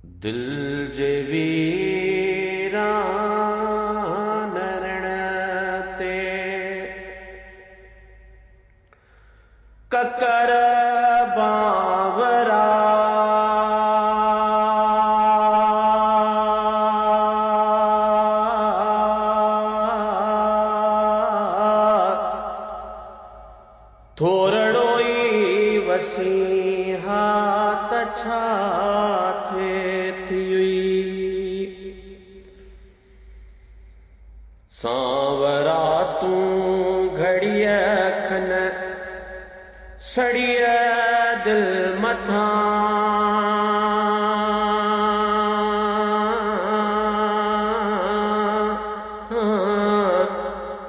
दिल जे वीरान रण ते ककर बावरा थोरड़ो ई वसी हाथ छा थिए थी सांवरा तूं घड़िया खन सड़िया दिल मथां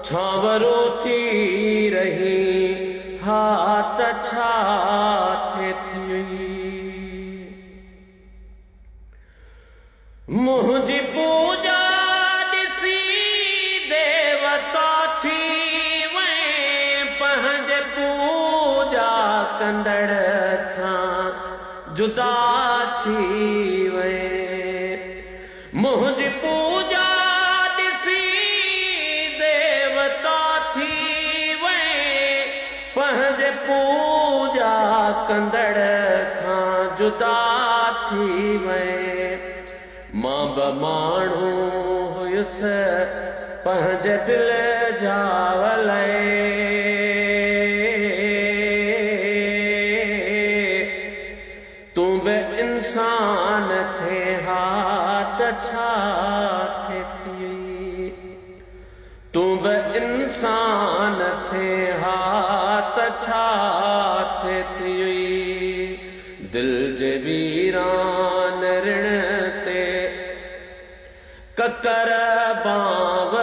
छावरो थी रही हाथ छा थिए थी मुंहिंजी पूजा ॾिसी देवता थी वए पंहिंजे पूजा कंदड़ खां जुदा थी वए मुंहिंजी पूजा ॾिसी देवता थी वए पंहिंजे पूजा कंदड़ खां जुदा थी वए मां बि माण्हू हुयुसि पंहिंजे दिल जा वलय तूं बि इंसान थे हाथ छा थिए थी तूं बि इंसान थे हाथ छा थिए थी दिल जे वीरान ऋण ते ककर बांव